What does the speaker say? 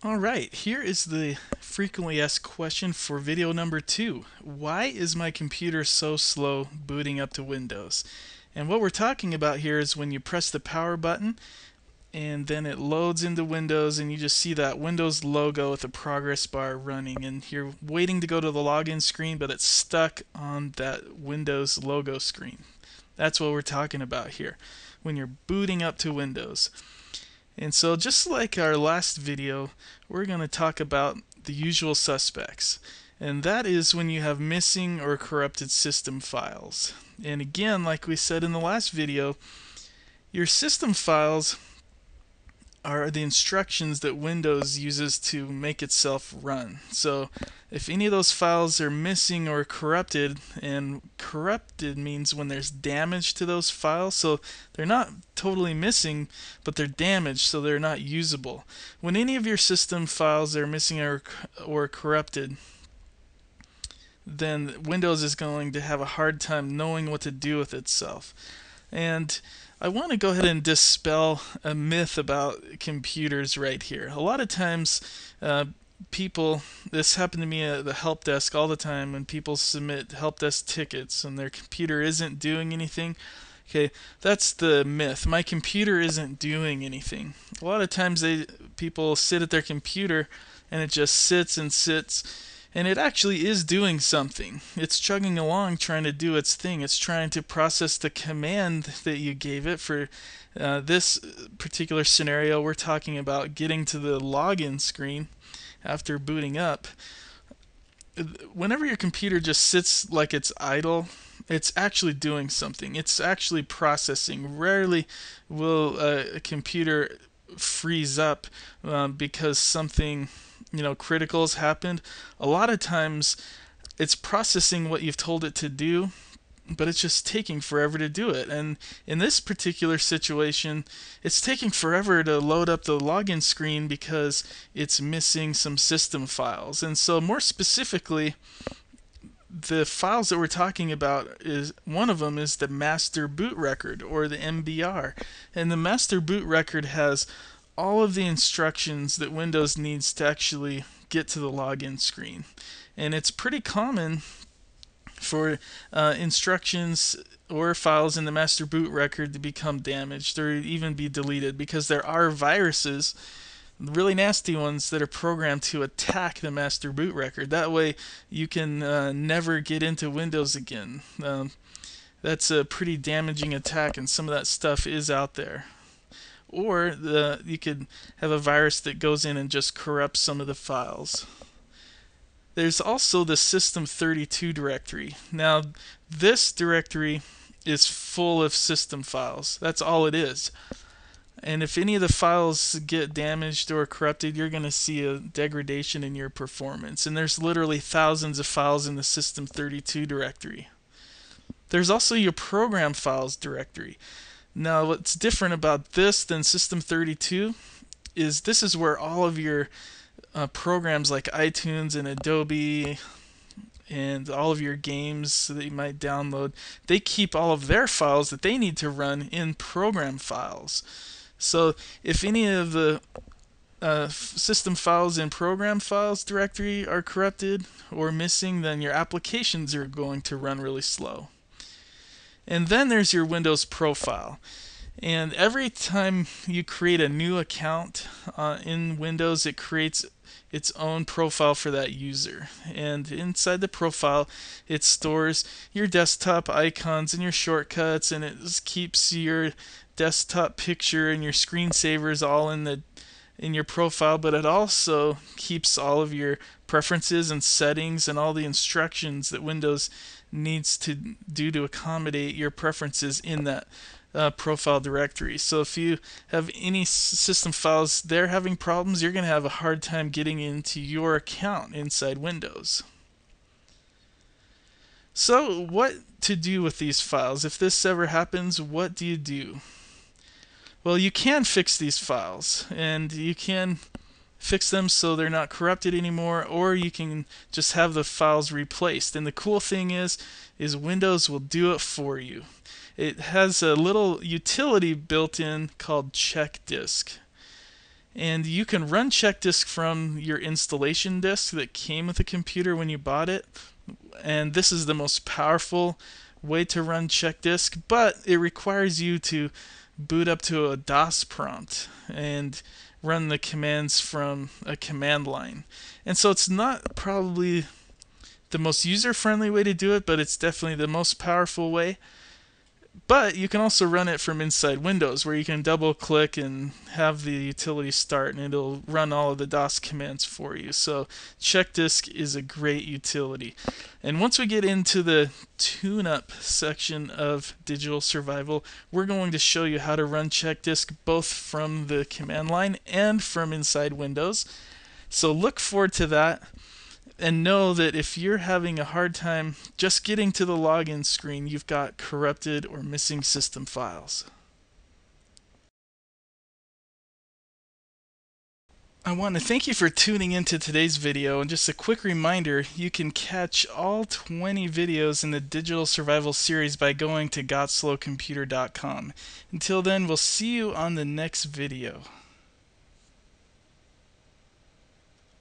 Alright, here is the frequently asked question for video number 2. Why is my computer so slow booting up to Windows? And what we're talking about here is when you press the power button and then it loads into Windows and you just see that Windows logo with the progress bar running, and you're waiting to go to the login screen but it's stuck on that Windows logo screen. That's what we're talking about here when you're booting up to Windows. And so just like our last video, we're going to talk about the usual suspects. And that is when you have missing or corrupted system files. And again, like we said in the last video, your system files are the instructions that Windows uses to make itself run. So if any of those files are missing or corrupted, and corrupted means when there's damage to those files, so they're not totally missing, but they're damaged, so they're not usable. When any of your system files are missing or corrupted, then Windows is going to have a hard time knowing what to do with itself. And I want to go ahead and dispel a myth about computers right here. A lot of times, people, this happened to me at the help desk all the time when people submit help desk tickets and their computer isn't doing anything. Okay, that's the myth. My computer isn't doing anything. A lot of times people sit at their computer and it just sits and sits, and it actually is doing something. It's chugging along trying to do its thing. It's trying to process the command that you gave it. For this particular scenario, we're talking about getting to the login screen after booting up. Whenever your computer just sits like it's idle, it's actually doing something. It's actually processing. Rarely will a computer freeze up because something critical has happened. A lot of times it's processing what you've told it to do, but it's just taking forever to do it. And in this particular situation, it's taking forever to load up the login screen because it's missing some system files. And so more specifically, the files that we're talking about, is one of them is the master boot record, or the MBR. And the master boot record has all of the instructions that Windows needs to actually get to the login screen. And it's pretty common for instructions or files in the master boot record to become damaged or even be deleted, because there are viruses, really nasty ones, that are programmed to attack the master boot record. That way you can never get into Windows again. That's a pretty damaging attack, and some of that stuff is out there. Or you could have a virus that goes in and just corrupts some of the files. There's also the System32 directory. Now, this directory is full of system files. That's all it is. And if any of the files get damaged or corrupted, you're going to see a degradation in your performance. And there's literally thousands of files in the System32 directory. There's also your program files directory. Now, what's different about this than System32 is this is where all of your programs like iTunes and Adobe and all of your games that you might download, they keep all of their files that they need to run in program files. So if any of the system files in program files directory are corrupted or missing, then your applications are going to run really slow. And then there's your Windows profile. And every time you create a new account in Windows, it creates its own profile for that user. And inside the profile, it stores your desktop icons and your shortcuts, and it just keeps your desktop picture and your screensavers all in your profile, but it also keeps all of your preferences and settings and all the instructions that Windows needs to do to accommodate your preferences in that profile directory. So if you have any system files there having problems, you're going to have a hard time getting into your account inside Windows. So what to do with these files? If this ever happens, what do you do? Well, you can fix these files, and you can fix them so they're not corrupted anymore, or you can just have the files replaced. And the cool thing is Windows will do it for you. It has a little utility built in called Check Disk. And you can run CheckDisk from your installation disk that came with the computer when you bought it. And this is the most powerful way to run CheckDisk, but it requires you to boot up to a DOS prompt and run the commands from a command line. And so it's not probably the most user-friendly way to do it, but it's definitely the most powerful way. But you can also run it from inside Windows, where you can double click and have the utility start, and it'll run all of the DOS commands for you. So CheckDisk is a great utility. And once we get into the tune-up section of Digital Survival, we're going to show you how to run CheckDisk both from the command line and from inside Windows. So look forward to that. And know that if you're having a hard time just getting to the login screen, you've got corrupted or missing system files. I want to thank you for tuning into today's video, and just a quick reminder, you can catch all 20 videos in the Digital Survival series by going to GotSlowComputer.com. Until then, we'll see you on the next video.